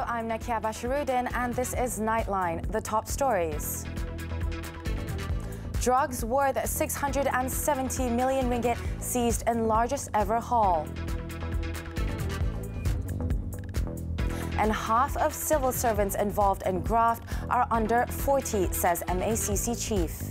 I'm Nakia Bashiruddin and this is Nightline, the top stories. Drugs worth 670 million ringgit seized in largest ever haul. And half of civil servants involved in graft are under 40, says MACC chief.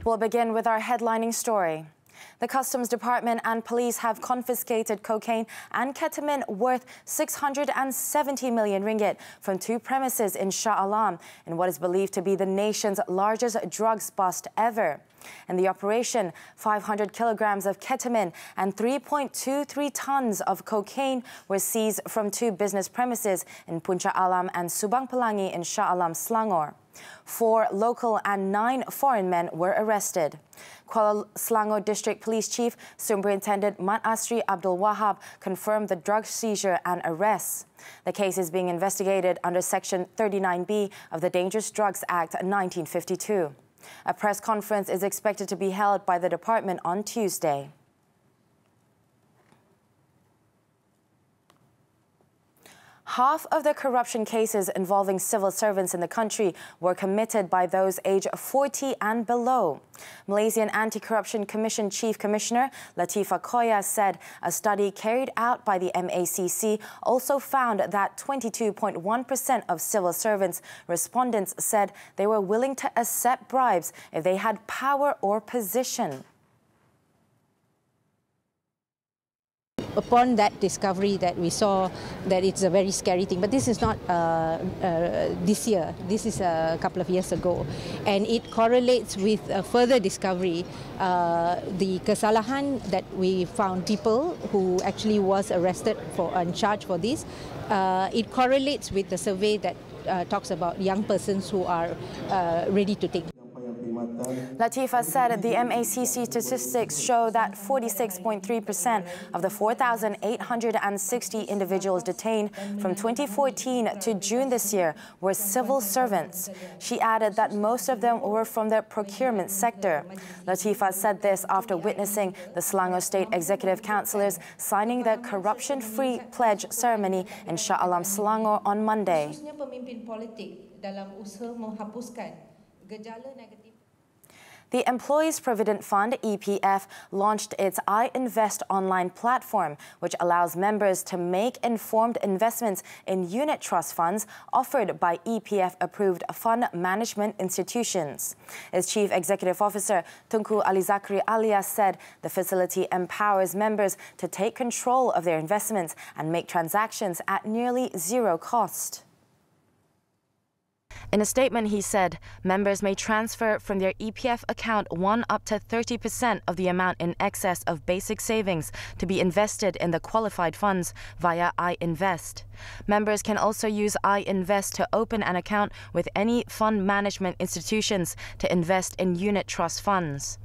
We'll begin with our headlining story. The Customs Department and police have confiscated cocaine and ketamine worth 670 million ringgit from two premises in Shah Alam in what is believed to be the nation's largest drugs bust ever. In the operation, 500 kilograms of ketamine and 3.23 tons of cocaine were seized from two business premises in Puncak Alam and Subang Pelangi in Shah Alam, Selangor. 4 local and 9 foreign men were arrested. Kuala Selangor District Police Chief Superintendent Mat Asri Abdul Wahab confirmed the drug seizure and arrests. The case is being investigated under Section 39B of the Dangerous Drugs Act 1952. A press conference is expected to be held by the department on Tuesday. Half of the corruption cases involving civil servants in the country were committed by those aged 40 and below. Malaysian Anti-Corruption Commission Chief Commissioner Latifah Koya said a study carried out by the MACC also found that 22.1% of civil servants respondents said they were willing to accept bribes if they had power or position. Upon that discovery that we saw that it's a very scary thing, but this is not this year, this is a couple of years ago, and it correlates with a further discovery, the kesalahan that we found people who actually was arrested for and charged for this, it correlates with the survey that talks about young persons who are ready to take. Latifah said the MACC statistics show that 46.3% of the 4,860 individuals detained from 2014 to June this year were civil servants. She added that most of them were from the procurement sector. Latifah said this after witnessing the Selangor State Executive Councillors signing the corruption-free pledge ceremony in Shah Alam, Selangor on Monday. The Employees Provident Fund, EPF, launched its iInvest online platform, which allows members to make informed investments in unit trust funds offered by EPF-approved fund management institutions. Its Chief Executive Officer, Tunku Ali Zakri Alias, said the facility empowers members to take control of their investments and make transactions at nearly zero cost. In a statement, he said, members may transfer from their EPF account 1 up to 30% of the amount in excess of basic savings to be invested in the qualified funds via iInvest. Members can also use iInvest to open an account with any fund management institutions to invest in unit trust funds.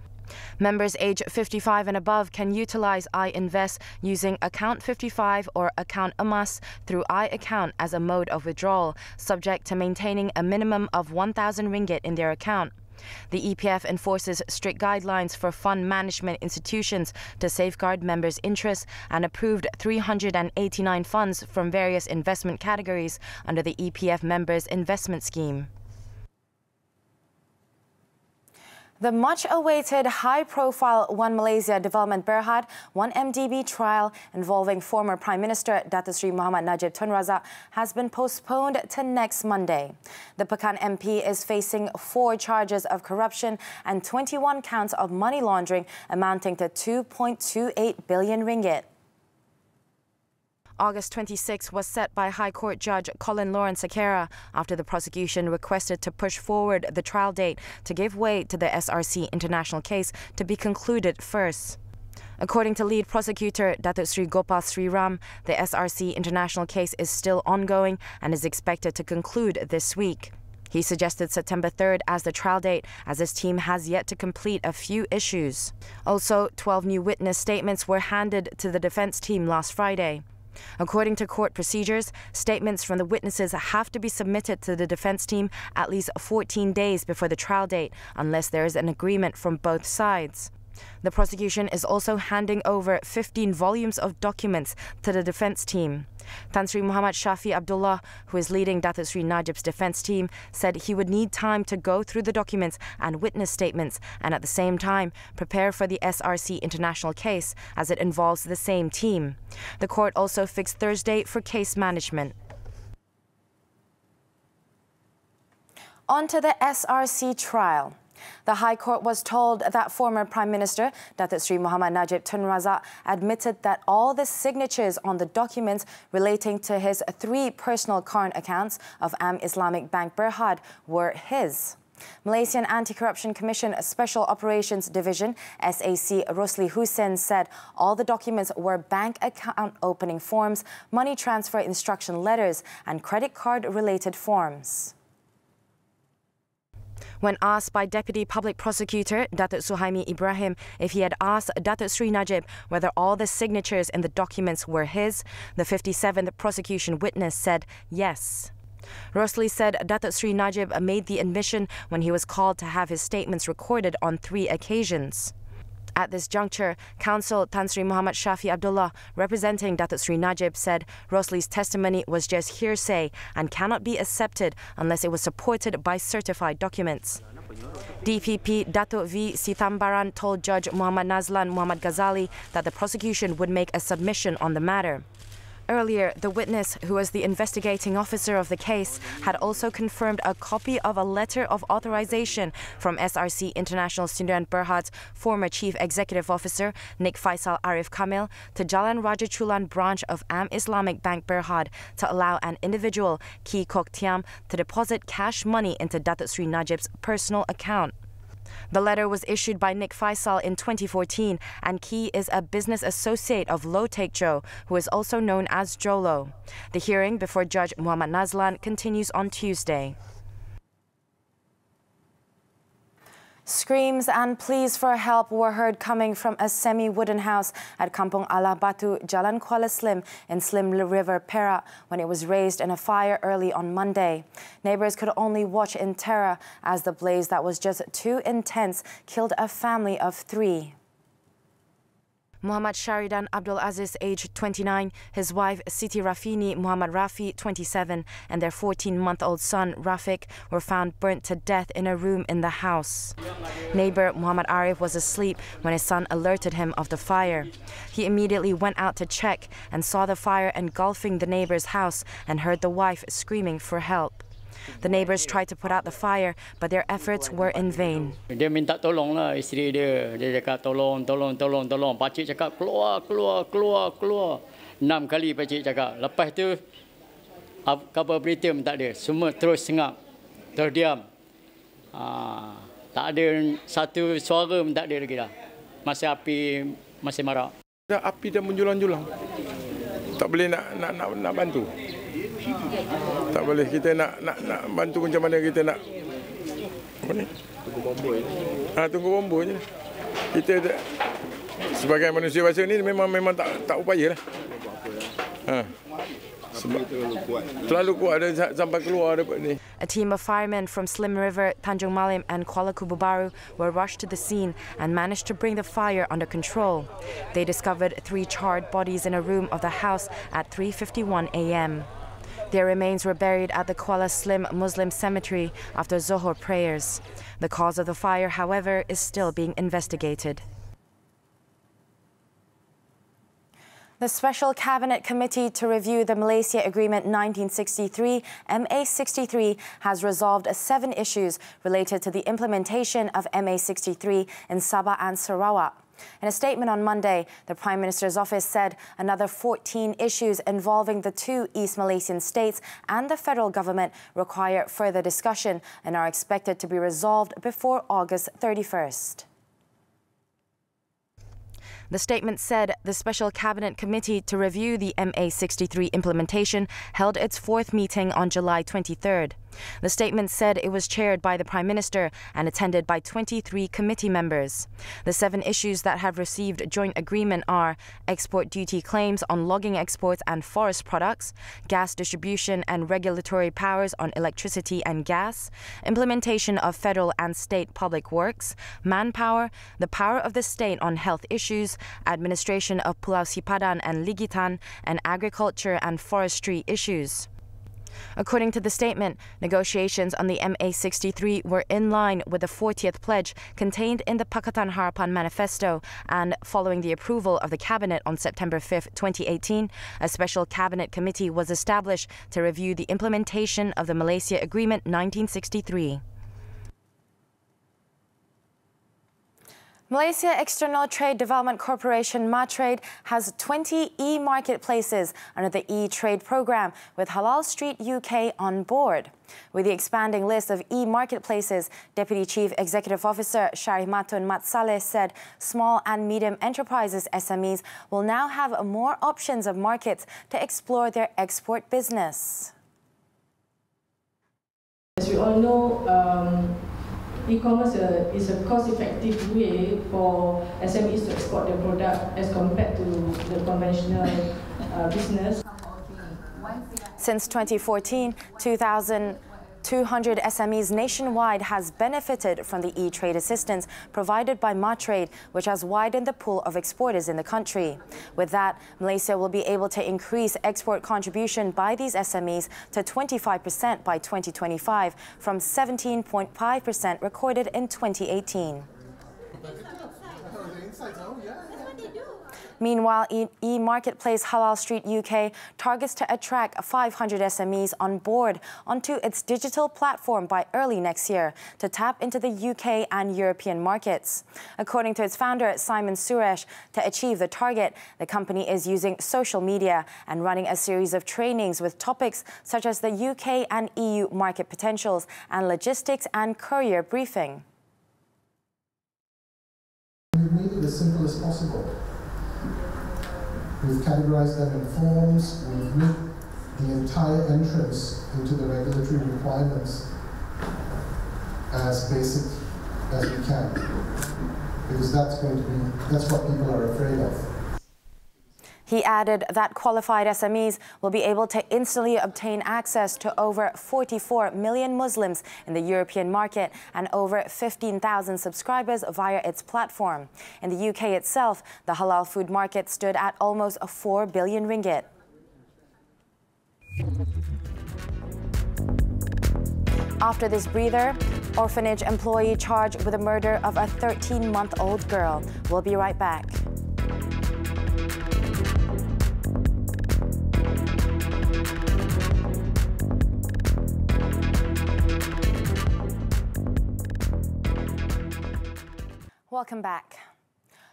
Members aged 55 and above can utilize iInvest using Account 55 or Account Emas through iAccount as a mode of withdrawal, subject to maintaining a minimum of 1,000 ringgit in their account. The EPF enforces strict guidelines for fund management institutions to safeguard members' interests and approved 389 funds from various investment categories under the EPF members' investment scheme. The much-awaited high-profile One Malaysia Development Berhad 1MDB trial involving former Prime Minister Datuk Seri Muhammad Najib Tun Razak has been postponed to next Monday. The Pekan MP is facing 4 charges of corruption and 21 counts of money laundering amounting to 2.28 billion ringgit. August 26 was set by High Court Judge Colin Lawrence Sakera after the prosecution requested to push forward the trial date to give way to the SRC international case to be concluded first. According to lead prosecutor Datuk Sri Gopal Sri Ram, the SRC international case is still ongoing and is expected to conclude this week. He suggested September 3rd as the trial date, as his team has yet to complete a few issues. Also, 12 new witness statements were handed to the defense team last Friday. According to court procedures, statements from the witnesses have to be submitted to the defense team at least 14 days before the trial date, unless there is an agreement from both sides. The prosecution is also handing over 15 volumes of documents to the defense team. Tan Sri Muhammad Shafi Abdullah, who is leading Datuk Sri Najib's defense team, said he would need time to go through the documents and witness statements and at the same time prepare for the SRC international case as it involves the same team. The court also fixed Thursday for case management. On to the SRC trial. The High Court was told that former Prime Minister Datuk Sri Muhammad Najib Tun Razak admitted that all the signatures on the documents relating to his 3 personal current accounts of Am Islamic Bank Berhad were his. Malaysian Anti-Corruption Commission Special Operations Division SAC Rosli Hussein said all the documents were bank account opening forms, money transfer instruction letters and credit card related forms. When asked by Deputy Public Prosecutor Datuk Suhaimi Ibrahim if he had asked Datuk Sri Najib whether all the signatures in the documents were his, the 57th prosecution witness said yes. Rosli said Datuk Sri Najib made the admission when he was called to have his statements recorded on 3 occasions. At this juncture, counsel Tan Sri Muhammad Shafi Abdullah, representing Datuk Sri Najib, said Rosli's testimony was just hearsay and cannot be accepted unless it was supported by certified documents. DPP Datuk V. Sitambaran told Judge Muhammad Nazlan Muhammad Ghazali that the prosecution would make a submission on the matter. Earlier, the witness, who was the investigating officer of the case, had also confirmed a copy of a letter of authorization from SRC International Sdn Berhad's former Chief Executive Officer, Nik Faisal Arif Kamil, to Jalan Raja Chulan branch of Am Islamic Bank Berhad to allow an individual, Ki Kok Tiam, to deposit cash money into Datuk Sri Najib's personal account. The letter was issued by Nik Faisal in 2014, and Ki is a business associate of Lo Taek Jo, who is also known as Jolo. The hearing before Judge Muhammad Nazlan continues on Tuesday. Screams and pleas for help were heard coming from a semi-wooden house at Kampung Alah Batu, Jalan Kuala Slim in Slim River, Perak, when it was raised in a fire early on Monday. Neighbours could only watch in terror as the blaze that was just too intense killed a family of 3. Muhammad Sharidan Abdul Aziz, aged 29, his wife Siti Rafini Muhammad Rafi, 27, and their 14-month-old son Rafiq were found burnt to death in a room in the house. Neighbour Muhammad Arif was asleep when his son alerted him of the fire. He immediately went out to check and saw the fire engulfing the neighbour's house and heard the wife screaming for help. The neighbours tried to put out the fire, but their efforts were in vain. Dia minta tolong lah isteri dia. Dia cakap tolong. Pakcik cakap keluar. 6 kali pakcik cakap. Lepas tu kapal berita tak ada. Semua terus sengap. Terdiam. Tak ada satu suara tak ada lagi dah. Masih api masih marak. Api dah menjulang-julang. Tak boleh nak bantu. Tak boleh kita nak bantu macam mana kita nak apa ni? Tunggu bomba je. Tunggu bomba je. Kita sebagai manusia biasa ni memang tak upayalah. Sebab terlalu kuat ada sampai keluar dapat ni. A team of firemen from Slim River, Tanjung Malim and Kuala Kubu Baru were rushed to the scene and managed to bring the fire under control. They discovered 3 charred bodies in a room of the house at 3:51 a.m. Their remains were buried at the Kuala Slim Muslim cemetery after Zohor prayers. The cause of the fire, however, is still being investigated. The Special Cabinet Committee to review the Malaysia Agreement 1963, MA63, has resolved 7 issues related to the implementation of MA63 in Sabah and Sarawak. In a statement on Monday, the Prime Minister's office said another 14 issues involving the 2 East Malaysian states and the federal government require further discussion and are expected to be resolved before August 31st. The statement said the Special Cabinet Committee to review the MA63 implementation held its 4th meeting on July 23rd. The statement said it was chaired by the Prime Minister and attended by 23 committee members. The 7 issues that have received joint agreement are export duty claims on logging exports and forest products, gas distribution and regulatory powers on electricity and gas, implementation of federal and state public works, manpower, the power of the state on health issues, administration of Pulau Sipadan and Ligitan, and agriculture and forestry issues. According to the statement, negotiations on the MA63 were in line with the 40th pledge contained in the Pakatan Harapan Manifesto, and following the approval of the Cabinet on September 5, 2018, a special Cabinet committee was established to review the implementation of the Malaysia Agreement 1963. Malaysia External Trade Development Corporation MATRADE has 20 e-marketplaces under the e-trade program with Halal Street UK on board. With the expanding list of e-marketplaces, Deputy Chief Executive Officer Syarimatun Mat Saleh said small and medium enterprises (SMEs) will now have more options of markets to explore their export business. As we all know, e-commerce is a cost-effective way for SMEs to export their product as compared to the conventional business. Since 2014, 2,200 SMEs nationwide has benefited from the e-trade assistance provided by MATRADE, which has widened the pool of exporters in the country. With that, Malaysia will be able to increase export contribution by these SMEs to 25% by 2025 from 17.5% recorded in 2018. Meanwhile, e-marketplace Halal Street UK targets to attract 500 SMEs on board onto its digital platform by early next year to tap into the UK and European markets. According to its founder, Simon Suresh, to achieve the target, the company is using social media and running a series of trainings with topics such as the UK and EU market potentials and logistics and courier briefing. We've made it as simple as possible. We've categorized them in forms, we've made the entire entrance into the regulatory requirements as basic as we can, because that's what people are afraid of. He added that qualified SMEs will be able to instantly obtain access to over 44 million Muslims in the European market and over 15,000 subscribers via its platform. In the UK itself, the halal food market stood at almost 4 billion ringgit. After this breather, orphanage employee charged with the murder of a 13-month-old girl. We'll be right back. Welcome back.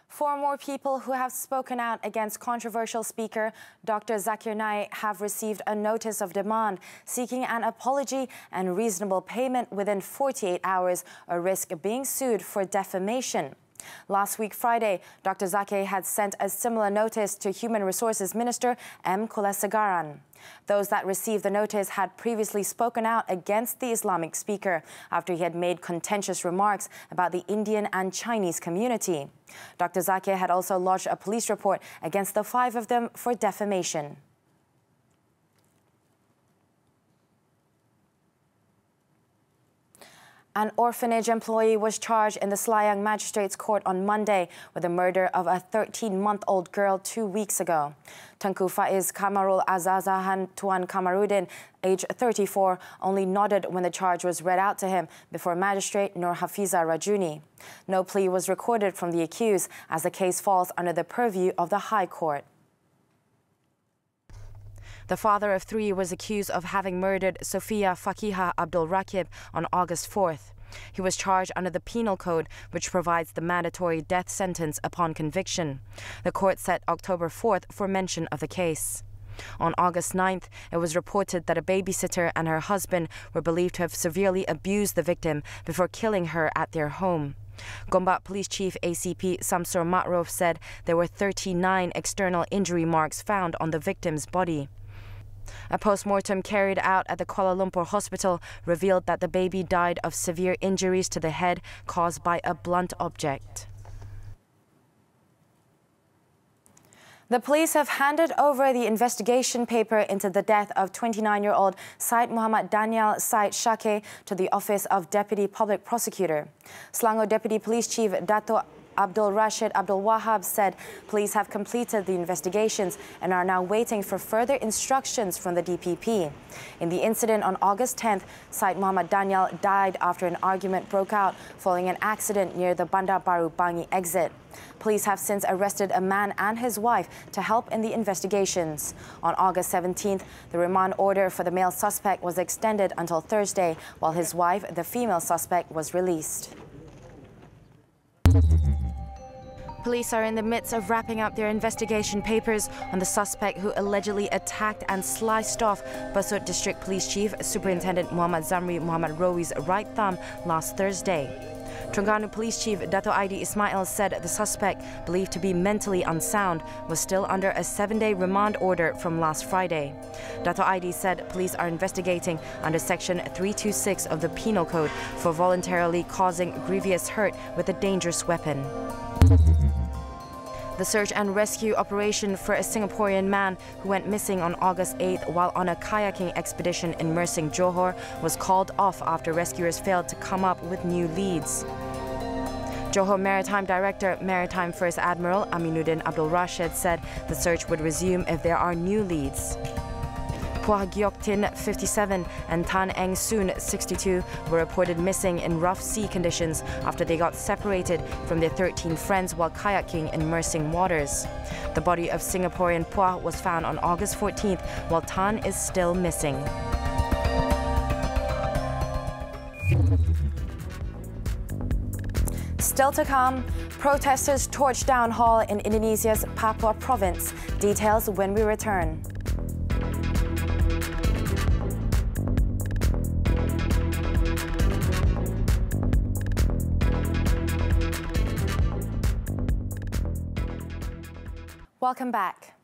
4 more people who have spoken out against controversial speaker Dr. Zakir Naik have received a notice of demand seeking an apology and reasonable payment within 48 hours or risk of being sued for defamation. Last week, Friday, Dr. Zakir had sent a similar notice to Human Resources Minister M. Kulasagaran. Those that received the notice had previously spoken out against the Islamic speaker after he had made contentious remarks about the Indian and Chinese community. Dr. Zakir had also lodged a police report against the 5 of them for defamation. An orphanage employee was charged in the Selayang Magistrates Court on Monday with the murder of a 13-month-old girl 2 weeks ago. Tengku Faiz Kamarul Azazahan Tuan Kamarudin, age 34, only nodded when the charge was read out to him before Magistrate Nur Hafiza Rajuni. No plea was recorded from the accused as the case falls under the purview of the High Court. The father of 3 was accused of having murdered Sophia Fakiha Abdul Rakib on August 4th. He was charged under the Penal Code, which provides the mandatory death sentence upon conviction. The court set October 4th for mention of the case. On August 9th, it was reported that a babysitter and her husband were believed to have severely abused the victim before killing her at their home. Gombak Police Chief ACP Samsur Makruf said there were 39 external injury marks found on the victim's body. A post-mortem carried out at the Kuala Lumpur hospital revealed that the baby died of severe injuries to the head caused by a blunt object. The police have handed over the investigation paper into the death of 29-year-old Syed Muhammad Daniel Syed Shake to the Office of Deputy Public Prosecutor. Selangor Deputy Police Chief Dato' Abdul Rashid Abdul Wahab said police have completed the investigations and are now waiting for further instructions from the DPP. In the incident on August 10th, Syed Muhammad Daniel died after an argument broke out following an accident near the Bandar Baru Bangi exit. Police have since arrested a man and his wife to help in the investigations. On August 17th, the remand order for the male suspect was extended until Thursday, while his wife, the female suspect, was released. Police are in the midst of wrapping up their investigation papers on the suspect who allegedly attacked and sliced off Besut District Police Chief Superintendent Muhammad Zamri Muhammad Rawi's right thumb last Thursday. Terengganu Police Chief Dato' Aidi Ismail said the suspect, believed to be mentally unsound, was still under a 7-day remand order from last Friday. Dato' Aidi said police are investigating under Section 326 of the Penal Code for voluntarily causing grievous hurt with a dangerous weapon. The search and rescue operation for a Singaporean man who went missing on August 8th while on a kayaking expedition in Mersing, Johor, was called off after rescuers failed to come up with new leads. Johor Maritime Director, Maritime First Admiral Aminuddin Abdul Rashid said the search would resume if there are new leads. Puah Giok Tin, 57, and Tan Eng Soon, 62, were reported missing in rough sea conditions after they got separated from their 13 friends while kayaking in Mersing waters. The body of Singaporean Puah was found on August 14th, while Tan is still missing. Still to come, protesters torched down hall in Indonesia's Papua province. Details when we return. Welcome back.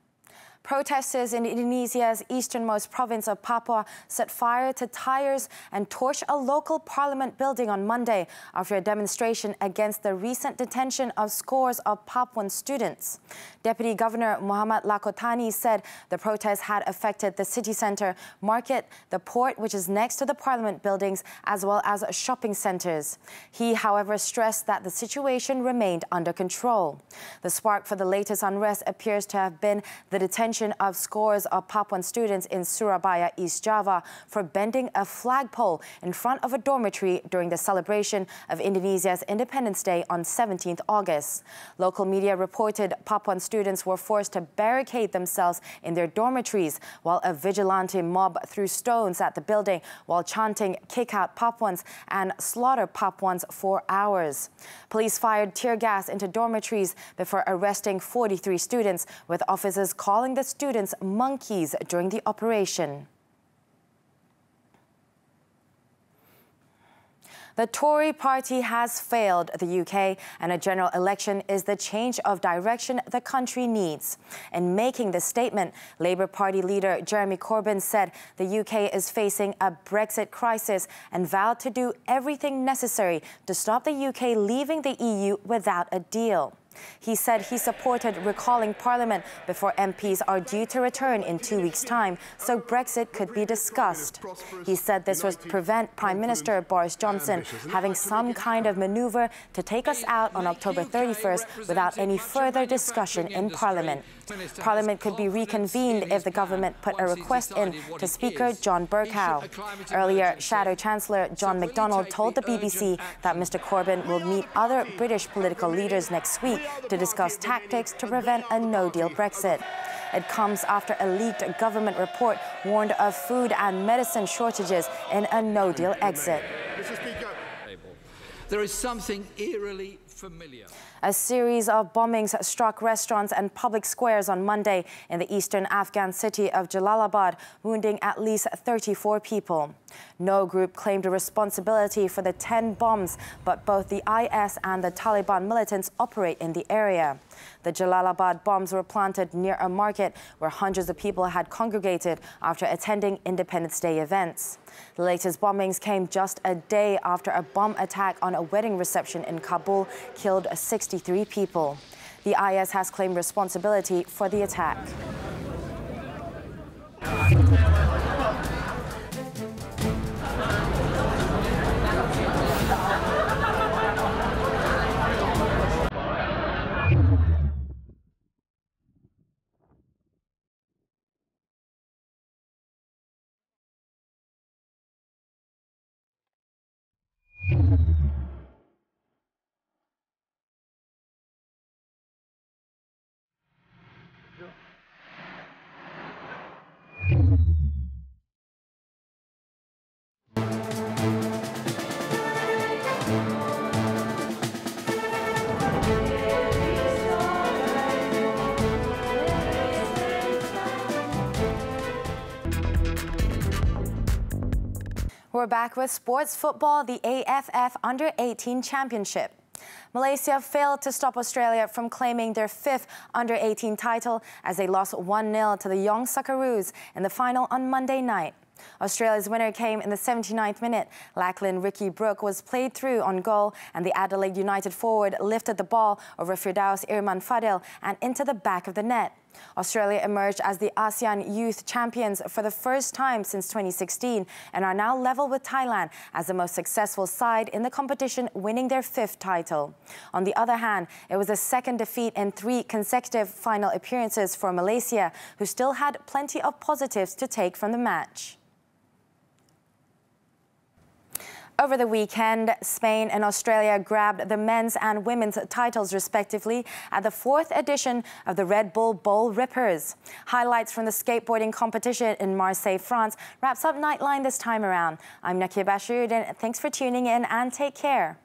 Protesters in Indonesia's easternmost province of Papua set fire to tires and torched a local parliament building on Monday after a demonstration against the recent detention of scores of Papuan students. Deputy Governor Muhammad Lakotani said the protests had affected the city centre, market, the port, which is next to the parliament buildings, as well as shopping centres. He, however, stressed that the situation remained under control. The spark for the latest unrest appears to have been the detention of scores of Papuan students in Surabaya, East Java, for bending a flagpole in front of a dormitory during the celebration of Indonesia's Independence Day on 17th August. Local media reported Papuan students were forced to barricade themselves in their dormitories while a vigilante mob threw stones at the building while chanting "Kick out Papuans" and "Slaughter Papuans" for hours. Police fired tear gas into dormitories before arresting 43 students, with officers calling the students monkeys during the operation. The Tory party has failed the UK, and a general election is the change of direction the country needs. In making this statement, Labour Party leader Jeremy Corbyn said the UK is facing a Brexit crisis and vowed to do everything necessary to stop the UK leaving the EU without a deal. He said he supported recalling Parliament before MPs are due to return in 2 weeks' time, so Brexit could be discussed. He said this would prevent Prime Minister Boris Johnson having some kind of manoeuvre to take us out on October 31st without any further discussion in Parliament. Parliament could be reconvened if the government put a request in to Speaker John Bercow. Earlier, Shadow Chancellor John McDonnell told the BBC that Mr Corbyn will meet other British political leaders next week to discuss tactics to prevent a no-deal Brexit. It comes after a leaked government report warned of food and medicine shortages in a no-deal exit. Mr. Speaker, there is something eerily familiar. A series of bombings struck restaurants and public squares on Monday in the eastern Afghan city of Jalalabad, wounding at least 34 people. No group claimed responsibility for the 10 bombs, but both the IS and the Taliban militants operate in the area. The Jalalabad bombs were planted near a market where hundreds of people had congregated after attending Independence Day events. The latest bombings came just a day after a bomb attack on a wedding reception in Kabul killed 63 people. The IS has claimed responsibility for the attack. We're back with sports football, the AFF Under-18 Championship. Malaysia failed to stop Australia from claiming their 5th Under-18 title as they lost 1-0 to the Young Socceroos in the final on Monday night. Australia's winner came in the 79th minute. Lachlan Ricky Brook was played through on goal, and the Adelaide United forward lifted the ball over Firdaus Irman Fadil and into the back of the net. Australia emerged as the ASEAN Youth Champions for the first time since 2016 and are now level with Thailand as the most successful side in the competition, winning their 5th title. On the other hand, it was a second defeat in 3 consecutive final appearances for Malaysia, who still had plenty of positives to take from the match. Over the weekend, Spain and Australia grabbed the men's and women's titles respectively at the 4th edition of the Red Bull Bowl Rippers. Highlights from the skateboarding competition in Marseille, France wraps up Nightline this time around. I'm Nakia Bashir, and thanks for tuning in and take care.